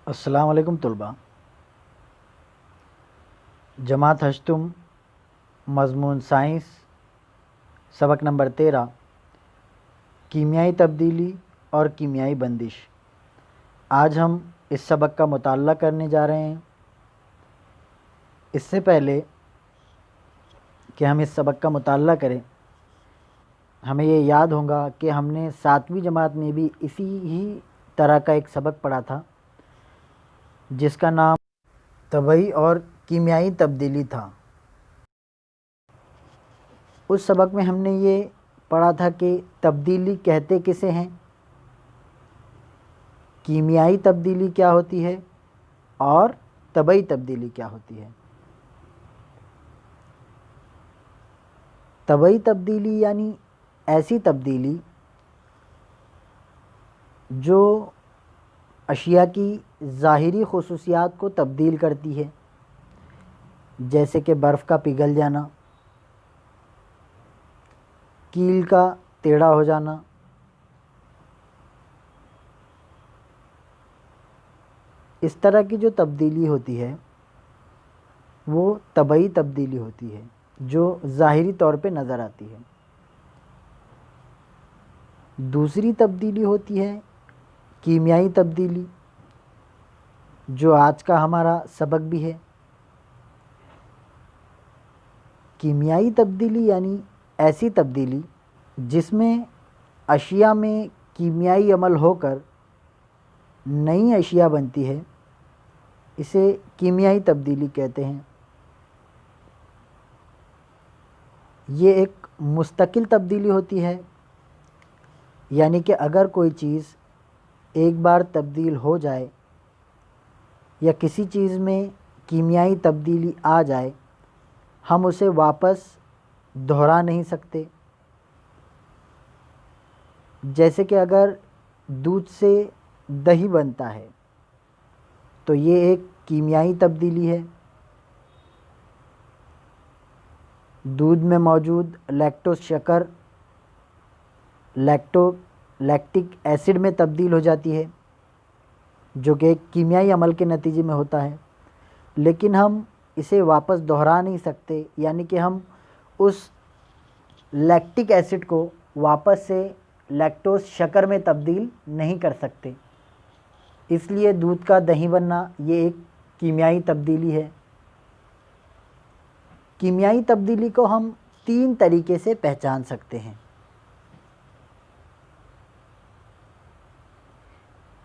अस्सलाम वालेकुम तलबा। जमात हश्तुम मज़मून साइंस सबक नंबर 13 कीमियाई तब्दीली और कीमियाई बंदिश। आज हम इस सबक का मुताल्ला करने जा रहे हैं। इससे पहले कि हम इस सबक का मुताल्ला करें, हमें ये याद होगा कि हमने 7वीं जमात में भी इसी ही तरह का एक सबक पढ़ा था जिसका नाम तबई और कीमियाई तब्दीली था। उस सबक में हमने ये पढ़ा था कि तब्दीली कहते किसे हैं, कीमियाई तब्दीली क्या होती है और तबई तब्दीली क्या होती है। तबई तब्दीली यानी ऐसी तब्दीली जो अशिया की ज़ाहिरी खुसूसियात को तब्दील करती है, जैसे कि बर्फ़ का पिघल जाना, कील का टेढ़ा हो जाना, इस तरह की जो तब्दीली होती है वो तबई तब्दीली होती है जो ज़ाहिरी तौर पे नज़र आती है। दूसरी तब्दीली होती है कीमियाई तब्दीली, जो आज का हमारा सबक भी है। कीमियाई तब्दीली यानी ऐसी तब्दीली जिसमें अशिया में कीमियाई अमल होकर नई अशिया बनती है, इसे कीमियाई तब्दीली कहते हैं। ये एक मुस्तकिल तब्दीली होती है, यानी कि अगर कोई चीज़ एक बार तब्दील हो जाए या किसी चीज़ में कीमियाई तब्दीली आ जाए, हम उसे वापस दोहरा नहीं सकते। जैसे कि अगर दूध से दही बनता है तो ये एक कीमियाई तब्दीली है। दूध में मौजूद लैक्टोज शक्कर लैक्टिक एसिड में तब्दील हो जाती है, जो कि एक कीमियाई अमल के नतीजे में होता है, लेकिन हम इसे वापस दोहरा नहीं सकते, यानी कि हम उस लैक्टिक एसिड को वापस से लैक्टोज शक्कर में तब्दील नहीं कर सकते। इसलिए दूध का दही बनना ये एक कीमियाई तब्दीली है। कीमियाई तब्दीली को हम 3 तरीके से पहचान सकते हैं।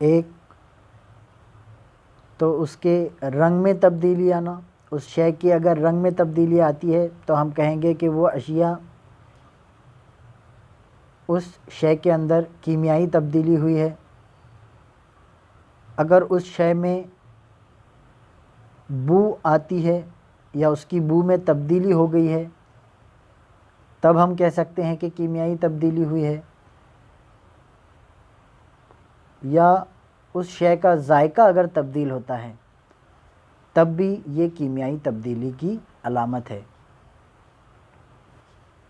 एक तो उसके रंग में तब्दीली आना। उस शय की अगर रंग में तब्दीली आती है तो हम कहेंगे कि वो अशिया उस शय के अंदर कीमियाई तब्दीली हुई है। अगर उस शय में बू आती है या उसकी बू में तब्दीली हो गई है, तब हम कह सकते हैं कि कीमियाई तब्दीली हुई है। या उस शय का जायका अगर तब्दील होता है तब भी ये कीमियाई तब्दीली की अलामत है।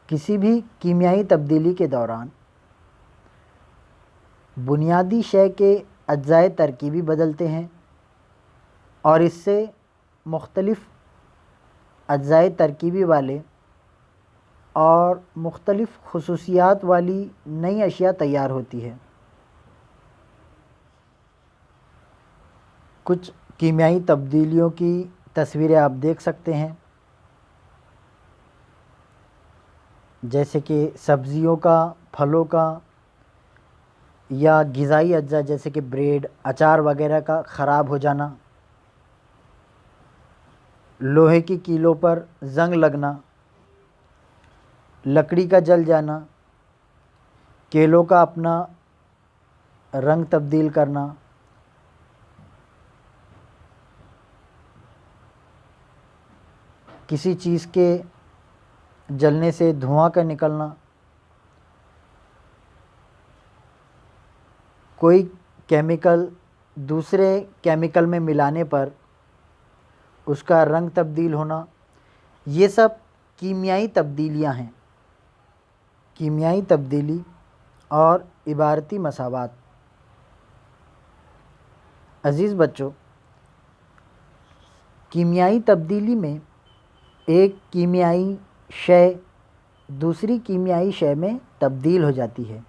किसी भी कीमियाई तब्दीली के दौरान बुनियादी शय के अज्जाए तरकीबी बदलते हैं और इससे मुख्तलिफ़ अज्जाए तरकीबी वाले और मुख्तलिफ़ खुसूसियात वाली नई अशिया तैयार होती है। कुछ कीमियाई तब्दीलियों की तस्वीरें आप देख सकते हैं, जैसे कि सब्ज़ियों का, फलों का या ग़िज़ाई अज्जा जैसे कि ब्रेड, अचार वगैरह का ख़राब हो जाना, लोहे की कीलों पर ज़ंग लगना, लकड़ी का जल जाना, केलों का अपना रंग तब्दील करना, किसी चीज़ के जलने से धुआं का निकलना, कोई केमिकल दूसरे केमिकल में मिलाने पर उसका रंग तब्दील होना, ये सब कीमियाई तब्दीलियां हैं। कीमियाई तब्दीली और इबारती मसावात। अज़ीज़ बच्चों, कीमियाई तब्दीली में एक कीमियाई शय दूसरी कीमियाई शय में तब्दील हो जाती है।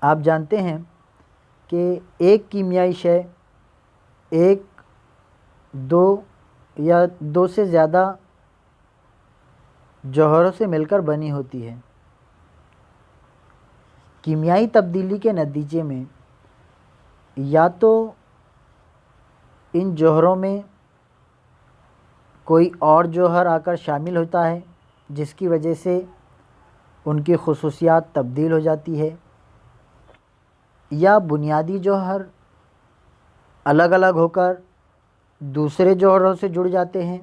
आप जानते हैं कि एक कीमियाई शय एक, दो या दो से ज़्यादा जौहरों से मिलकर बनी होती है। कीमियाई तब्दीली के नतीजे में या तो इन जौहरों में कोई और जौहर आकर शामिल होता है जिसकी वजह से उनकी खुसूसियात तब्दील हो जाती है, या बुनियादी जौहर अलग अलग होकर दूसरे जौहरों से जुड़ जाते हैं,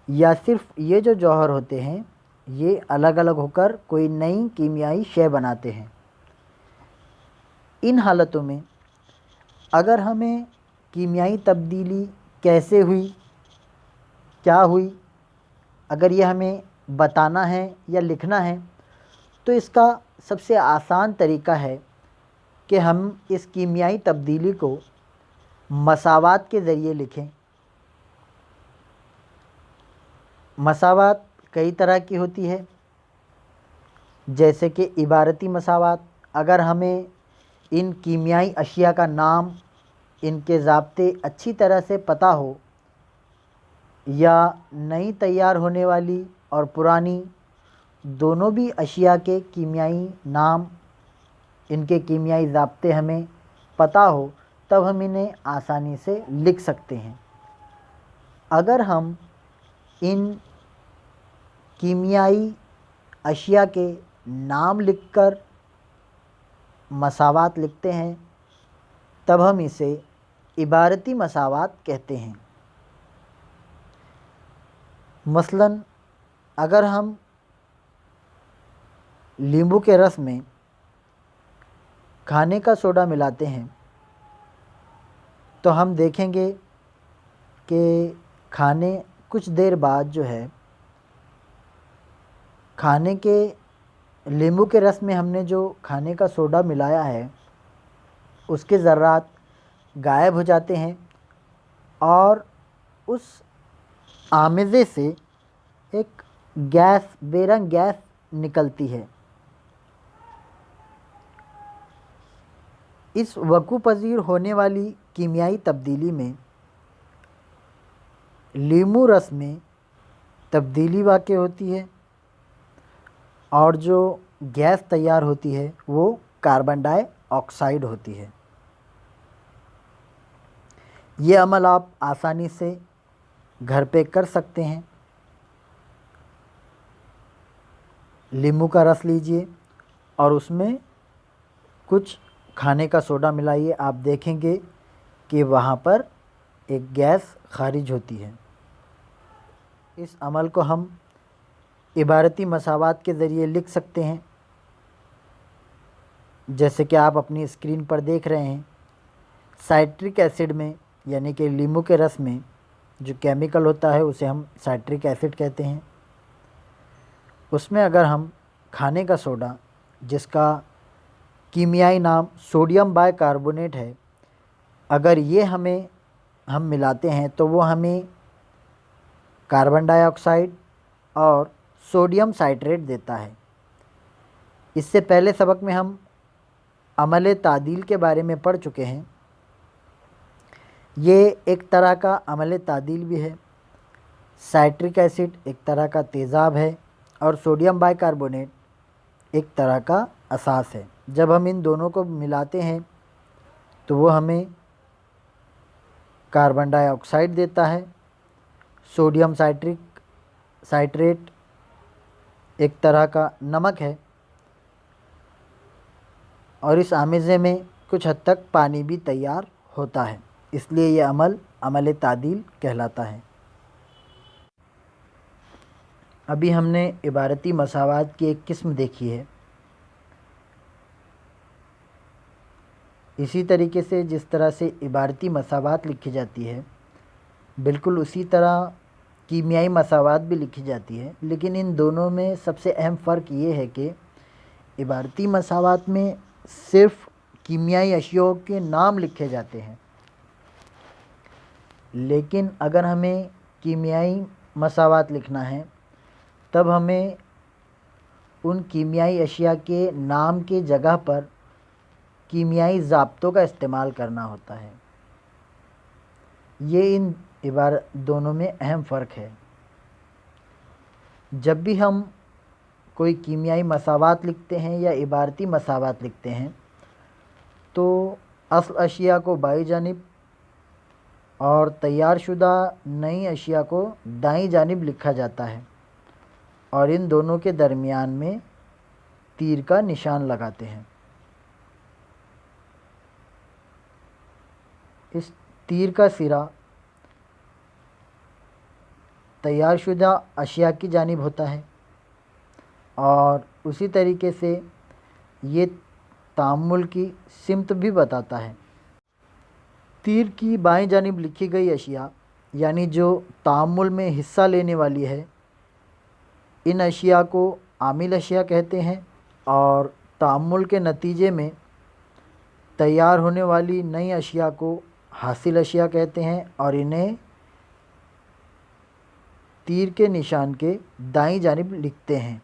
या सिर्फ ये जो जौहर होते हैं ये अलग अलग होकर कोई नई कीमियाई शय बनाते हैं। इन हालतों में अगर हमें कीमियाई तब्दीली कैसे हुई, क्या हुई, अगर ये हमें बताना है या लिखना है, तो इसका सबसे आसान तरीका है कि हम इस कीमियाई तब्दीली को मसावात के ज़रिए लिखें। मसावात कई तरह की होती है, जैसे कि इबारती मसावात। अगर हमें इन कीमियाई अशिया का नाम, इनके ज़ाब्ते अच्छी तरह से पता हो, या नई तैयार होने वाली और पुरानी दोनों भी अशिया के कीमियाई नाम, इनके कीमियाई ज़ाब्ते हमें पता हो, तब हम इन्हें आसानी से लिख सकते हैं। अगर हम इन कीमियाई अशिया के नाम लिखकर मसावात लिखते हैं, तब हम इसे इबारती मसावात कहते हैं। मसलन अगर हम नींबू के रस में खाने का सोडा मिलाते हैं, तो हम देखेंगे कि खाने कुछ देर बाद जो है, खाने के नींबू के रस में हमने जो खाने का सोडा मिलाया है उसके ज़र्रात गायब हो जाते हैं और उस आमेज़े से एक गैस, बेरंग गैस निकलती है। इस वक़ूपज़ीर होने वाली कीमियाई तब्दीली में नींबू रस में तब्दीली वाक़ई होती है और जो गैस तैयार होती है वो कार्बन डाइऑक्साइड होती है। ये अमल आप आसानी से घर पे कर सकते हैं। नींबू का रस लीजिए और उसमें कुछ खाने का सोडा मिलाइए, आप देखेंगे कि वहाँ पर एक गैस खारिज होती है। इस अमल को हम इबारती मसावात के ज़रिए लिख सकते हैं, जैसे कि आप अपनी स्क्रीन पर देख रहे हैं। साइट्रिक एसिड में, यानी कि नींबू के रस में जो केमिकल होता है उसे हम साइट्रिक एसिड कहते हैं, उसमें अगर हम खाने का सोडा, जिसका कीमियाई नाम सोडियम बाइकार्बोनेट है, अगर ये हम मिलाते हैं तो वो हमें कार्बन डाइऑक्साइड और सोडियम साइट्रेट देता है। इससे पहले सबक में हम अमल तादील के बारे में पढ़ चुके हैं। ये एक तरह का अमल तादील भी है। साइट्रिक एसिड एक तरह का तेज़ाब है और सोडियम बाइकार्बोनेट एक तरह का असास है। जब हम इन दोनों को मिलाते हैं तो वो हमें कार्बन डाइऑक्साइड देता है। सोडियम साइट्रेट एक तरह का नमक है और इस आमेज़े में कुछ हद तक पानी भी तैयार होता है, इसलिए ये अमल तादील कहलाता है। अभी हमने इबारती मसावात की एक किस्म देखी है। इसी तरीके से जिस तरह से इबारती मसावात लिखी जाती है, बिल्कुल उसी तरह कीमियाई मसावात भी लिखी जाती है, लेकिन इन दोनों में सबसे अहम फ़र्क ये है कि इबारती मसावात में सिर्फ़ कीमियाई अशियों के नाम लिखे जाते हैं, लेकिन अगर हमें कीमियाई मसावात लिखना है तब हमें उन कीमियाई अशिया के नाम के जगह पर कीमियाई ज़ाब्तों का इस्तेमाल करना होता है। ये इन दोनों में अहम फ़र्क है। जब भी हम कोई कीमियाई मसावात लिखते हैं या इबारती मसावात लिखते हैं तो अस्ल अशिया को बाईं जानिब और तैयारशुदा नई अशिया को दाईं जानिब लिखा जाता है और इन दोनों के दरमियान में तीर का निशान लगाते हैं। इस तीर का सिरा तैयारशुदा अशिया की जानिब होता है और उसी तरीके से ये तामुल की सिमत भी बताता है। तीर की बाईं जानिब लिखी गई अशिया यानी जो तामुल में हिस्सा लेने वाली है, इन अशिया को आमिल अशिया कहते हैं और तामुल के नतीजे में तैयार होने वाली नई अशिया को हासिल अशिया कहते हैं और इन्हें तीर के निशान के दाईं जानिब लिखते हैं।